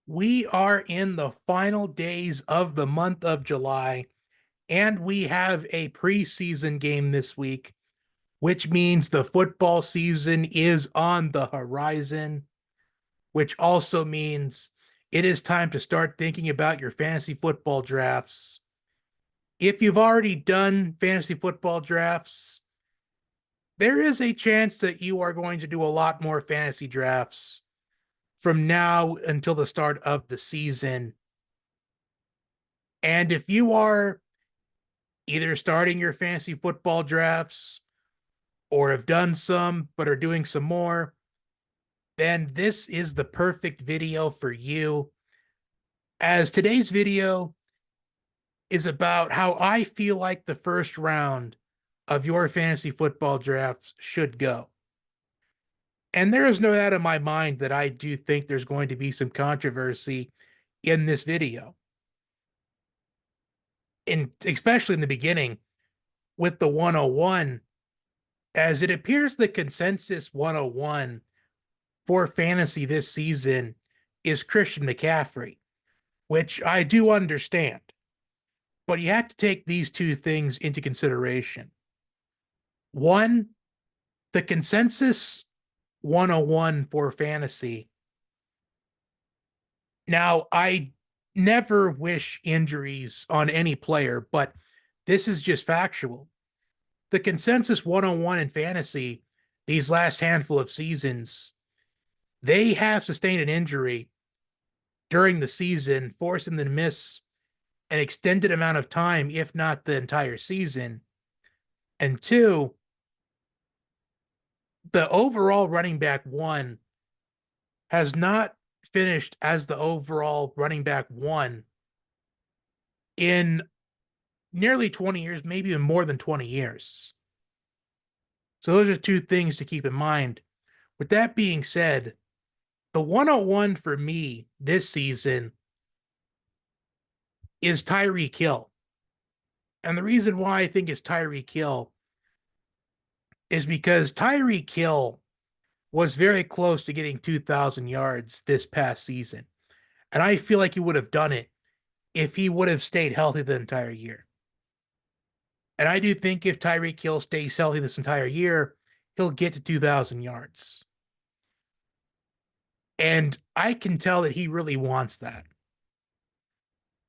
We are in the final days of the month of July, and we have a preseason game this week, which means the football season is on the horizon, which also means it is time to start thinking about your fantasy football drafts. If you've already done fantasy football drafts, there is a chance that you are going to do a lot more fantasy drafts from now until the start of the season. And if you are either starting your fantasy football drafts or have done some but are doing some more, then this is the perfect video for you. As today's video is about how I feel like the first round of your fantasy football drafts should go. And there is no doubt in my mind that I do think there's going to be some controversy in this video. And especially in the beginning with the 101, as it appears the consensus 101 for fantasy this season is Christian McCaffrey, which I do understand. But you have to take these two things into consideration. One, the consensus 101 for fantasy. Now, I never wish injuries on any player, but this is just factual. The consensus 101 in fantasy these last handful of seasons, they have sustained an injury during the season, forcing them to miss an extended amount of time, if not the entire season. And two, the overall running back one has not finished as the overall running back one in nearly 20 years, maybe even more than 20 years. So those are two things to keep in mind. With that being said, the 101 for me this season is Tyreek Hill. And the reason why I think it's Tyreek Hill is because Tyreek Hill was very close to getting 2,000 yards this past season. And I feel like he would have done it if he would have stayed healthy the entire year. And I do think if Tyreek Hill stays healthy this entire year, he'll get to 2,000 yards. And I can tell that he really wants that.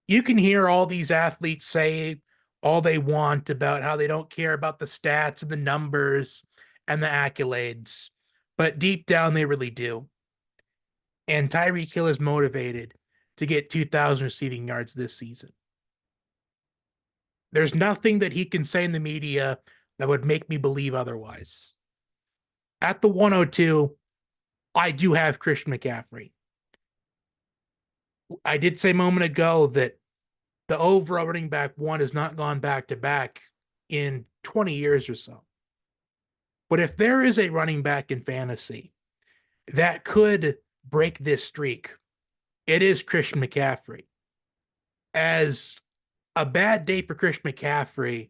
You can hear all these athletes say all they want about how they don't care about the stats and the numbers and the accolades, but deep down they really do. And Tyreek Hill is motivated to get 2,000 receiving yards this season. There's nothing that he can say in the media that would make me believe otherwise. At the 102, I do have Christian McCaffrey. I did say a moment ago that the overall running back one has not gone back to back in 20 years or so. But if there is a running back in fantasy that could break this streak, it is Christian McCaffrey. As a bad day for Christian McCaffrey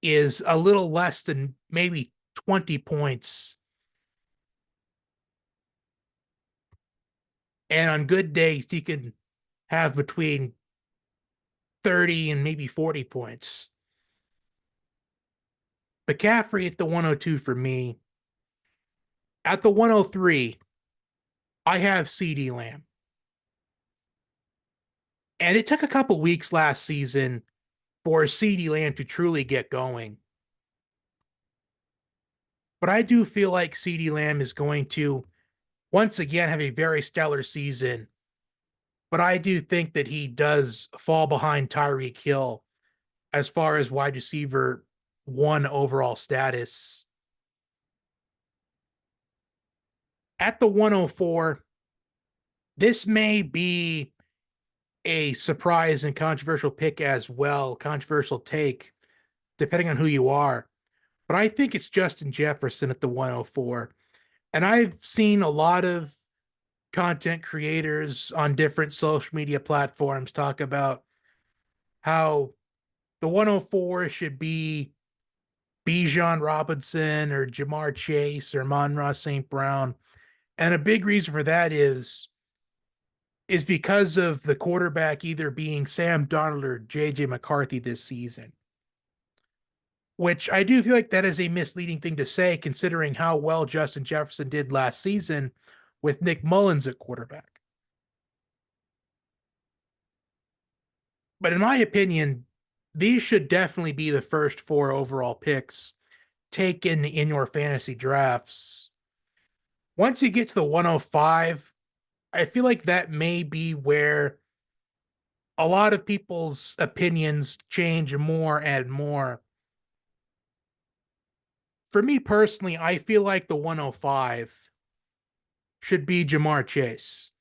is a little less than maybe 20 points. And on good days, he can have between 30 and maybe 40 points. McCaffrey at the 102 for me. At the 103, I have CeeDee Lamb. And it took a couple weeks last season for CeeDee Lamb to truly get going. But I do feel like CeeDee Lamb is going to once again have a very stellar season. But I do think that he does fall behind Tyreek Hill as far as wide receiver one overall status. At the 104, this may be a surprise and controversial pick as well, controversial take, depending on who you are. But I think it's Justin Jefferson at the 104. And I've seen a lot of content creators on different social media platforms talk about how the 104 should be Bijan Robinson or Jamar Chase or Amon-Ra St. Brown. And a big reason for that is is because of the quarterback either being Sam Darnold or JJ McCarthy this season, which I do feel like that is a misleading thing to say considering how well Justin Jefferson did last season with Nick Mullins at quarterback. But in my opinion, these should definitely be the first 4 overall picks taken in your fantasy drafts. Once you get to the 105, I feel like that may be where a lot of people's opinions change more and more. For me personally, I feel like the 105 should be Ja'Marr Chase.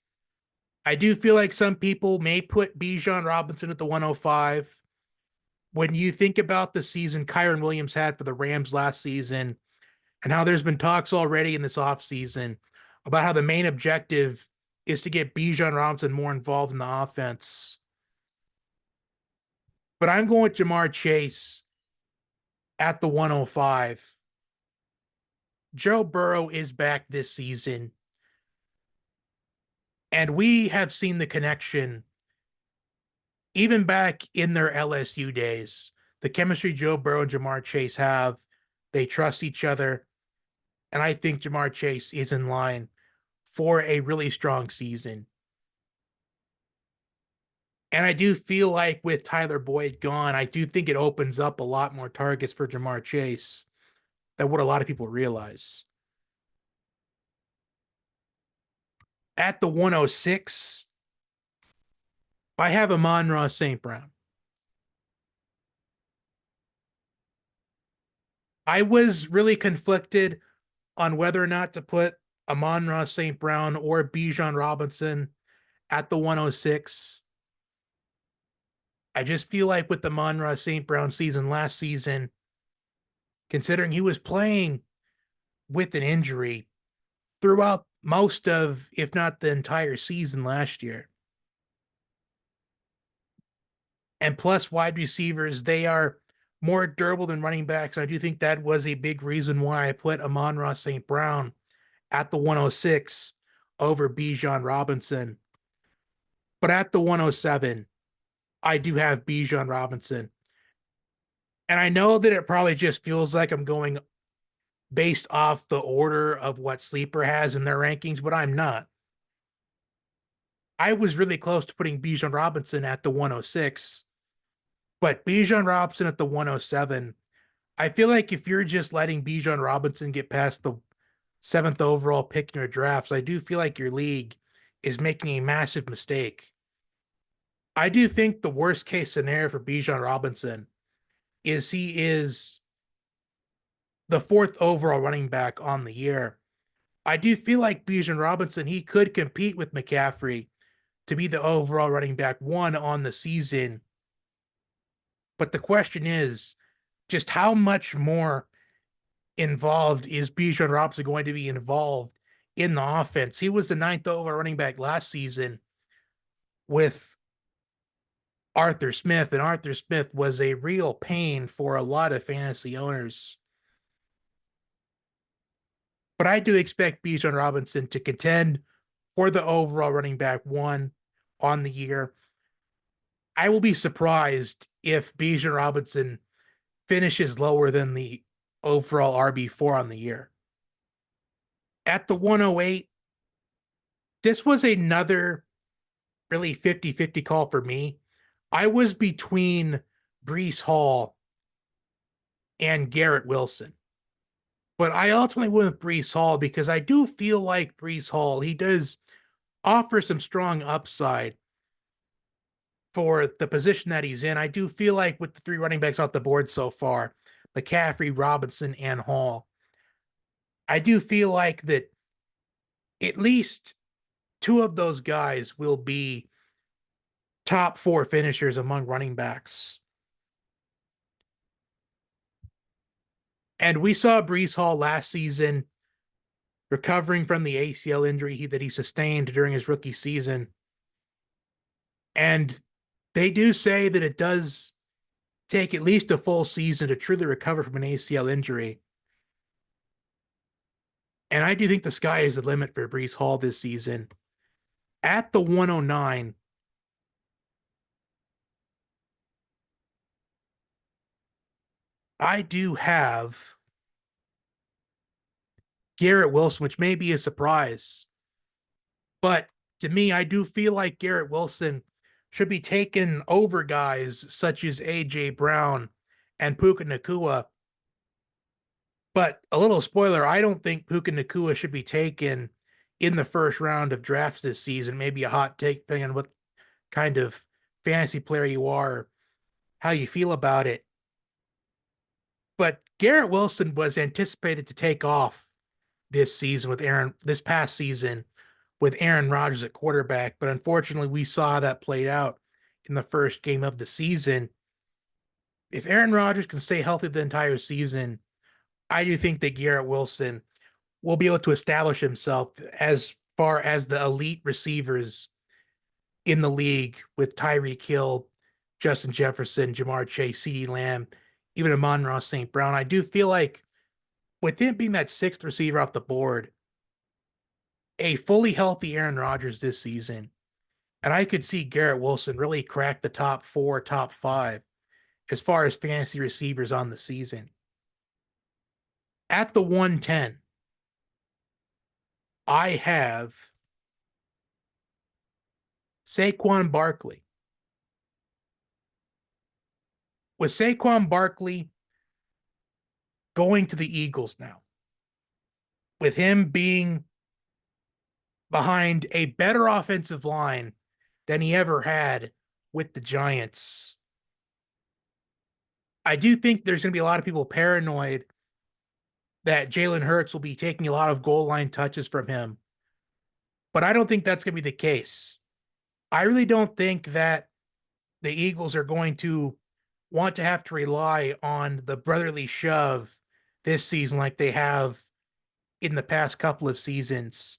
I do feel like some people may put Bijan Robinson at the 105. When you think about the season Kyren Williams had for the Rams last season and how there's been talks already in this offseason about how the main objective is to get Bijan Robinson more involved in the offense. But I'm going with Ja'Marr Chase at the 105. Joe Burrow is back this season. And we have seen the connection even back in their LSU days. The chemistry Joe Burrow and Ja'Marr Chase have, they trust each other. And I think Ja'Marr Chase is in line for a really strong season. And I do feel like with Tyler Boyd gone, I do think it opens up a lot more targets for Ja'Marr Chase than what a lot of people realize. At the 106, I have Amon-Ra St. Brown. I was really conflicted on whether or not to put Amon-Ra St. Brown or Bijan Robinson at the 106. I just feel like with the Amon-Ra St. Brown season last season, considering he was playing with an injury throughout most of, if not the entire season last year. And plus wide receivers, they are more durable than running backs. I do think that was a big reason why I put Amon-Ra St. Brown at the 106 over Bijan Robinson. But at the 107, I do have Bijan Robinson. And I know that it probably just feels like I'm going based off the order of what Sleeper has in their rankings, but I'm not. I was really close to putting Bijan Robinson at the 106, but Bijan Robinson at the 107, I feel like if you're just letting Bijan Robinson get past the 7th overall pick in your drafts, I do feel like your league is making a massive mistake. I do think the worst case scenario for Bijan Robinson is he is the 4th overall running back on the year. I do feel like Bijan Robinson, he could compete with McCaffrey to be the overall running back 1 on the season. But the question is just how much more involved is Bijan Robinson going to be involved in the offense? He was the 9th overall running back last season with Arthur Smith, and Arthur Smith was a real pain for a lot of fantasy owners. But I do expect Bijan Robinson to contend for the overall running back 1 on the year. I will be surprised if Bijan Robinson finishes lower than the overall RB4 on the year. At the 108, this was another really 50-50 call for me. I was between Breece Hall and Garrett Wilson. But I ultimately went with Breece Hall because I do feel like Breece Hall, he does offer some strong upside for the position that he's in. I do feel like with the 3 running backs off the board so far, McCaffrey, Robinson, and Hall, I do feel like that at least 2 of those guys will be top 4 finishers among running backs. And we saw Breece Hall last season recovering from the ACL injury that he sustained during his rookie season. And they do say that it does take at least a full season to truly recover from an ACL injury. And I do think the sky is the limit for Breece Hall this season. At the 109, I do have Garrett Wilson, which may be a surprise. But to me, I do feel like Garrett Wilson should be taken over guys such as AJ Brown and Puka Nacua. But a little spoiler, I don't think Puka Nacua should be taken in the first round of drafts this season. Maybe a hot take, depending on what kind of fantasy player you are, how you feel about it. But Garrett Wilson was anticipated to take off this past season with Aaron Rodgers at quarterback, but unfortunately we saw that played out in the first game of the season. If Aaron Rodgers can stay healthy the entire season, I do think that Garrett Wilson will be able to establish himself as far as the elite receivers in the league with Tyreek Hill, Justin Jefferson, Jamar Chase, CeeDee Lamb, even Amon-Ra St. Brown. I do feel like with him being that sixth receiver off the board, a fully healthy Aaron Rodgers this season, and I could see Garrett Wilson really crack the top four, top five as far as fantasy receivers on the season. At the 110, I have Saquon Barkley. With Saquon Barkley going to the Eagles now, with him being behind a better offensive line than he ever had with the Giants, I do think there's going to be a lot of people paranoid that Jalen Hurts will be taking a lot of goal line touches from him. But I don't think that's going to be the case. I really don't think that the Eagles are going to want to have to rely on the brotherly shove this season like they have in the past couple of seasons.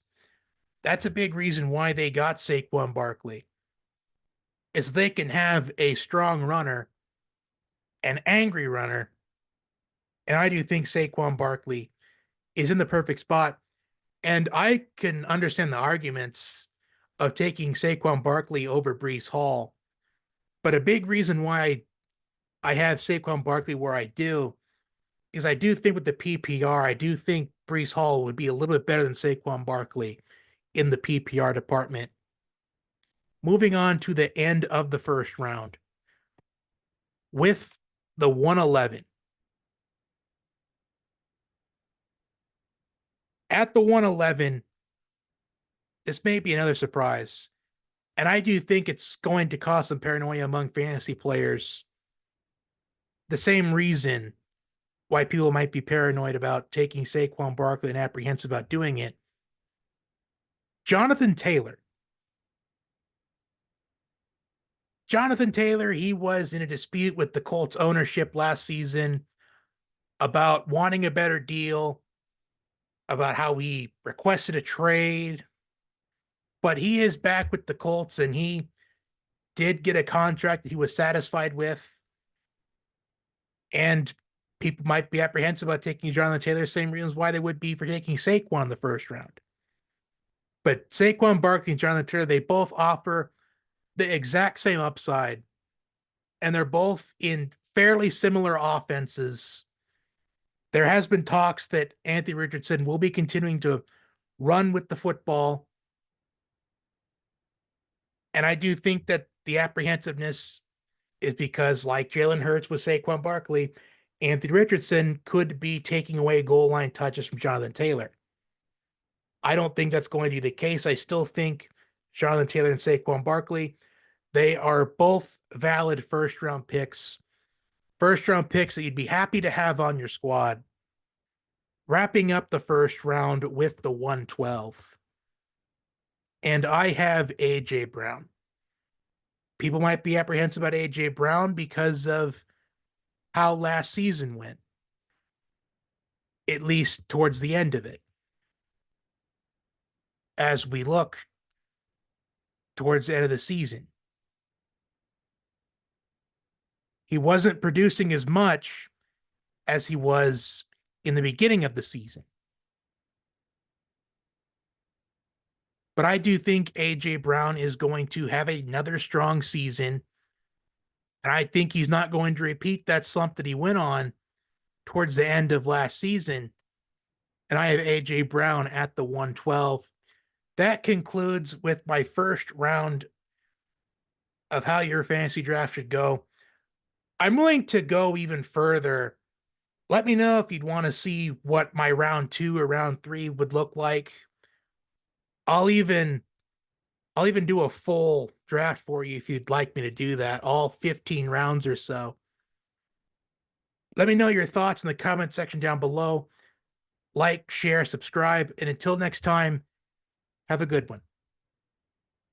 That's a big reason why they got Saquon Barkley, is they can have a strong runner, an angry runner, and I do think Saquon Barkley is in the perfect spot. And I can understand the arguments of taking Saquon Barkley over Breece Hall. But a big reason why I have Saquon Barkley where I do is I do think with the PPR, I do think Breece Hall would be a little bit better than Saquon Barkley in the PPR department. Moving on to the end of the first round with the 111. At the 111, this may be another surprise. And I do think it's going to cause some paranoia among fantasy players. The same reason why people might be paranoid about taking Saquon Barkley and apprehensive about doing it. Jonathan Taylor. Jonathan Taylor, he was in a dispute with the Colts ownership last season about wanting a better deal, about how he requested a trade. But he is back with the Colts and he did get a contract that he was satisfied with. And people might be apprehensive about taking Jonathan Taylor, same reasons why they would be for taking Saquon in the first round. But Saquon Barkley and Jonathan Taylor, they both offer the exact same upside, and they're both in fairly similar offenses. There has been talks that Anthony Richardson will be continuing to run with the football. And I do think that the apprehensiveness is because, like Jalen Hurts with Saquon Barkley, Anthony Richardson could be taking away goal line touches from Jonathan Taylor. I don't think that's going to be the case. I still think Jonathan Taylor and Saquon Barkley, they are both valid first round picks that you'd be happy to have on your squad. Wrapping up the first round with the 112. And I have A.J. Brown. People might be apprehensive about A.J. Brown because of how last season went, at least towards the end of it. As we look towards the end of the season, he wasn't producing as much as he was in the beginning of the season. but I do think AJ Brown is going to have another strong season. And I think he's not going to repeat that slump that he went on towards the end of last season. And I have AJ Brown at the 112. That concludes with my first round of how your fantasy draft should go. I'm willing to go even further. Let me know if you'd want to see what my round 2 or round 3 would look like. I'll even do a full draft for you if you'd like me to do that, all 15 rounds or so. Let me know your thoughts in the comment section down below. Like, share, subscribe, and until next time, have a good one.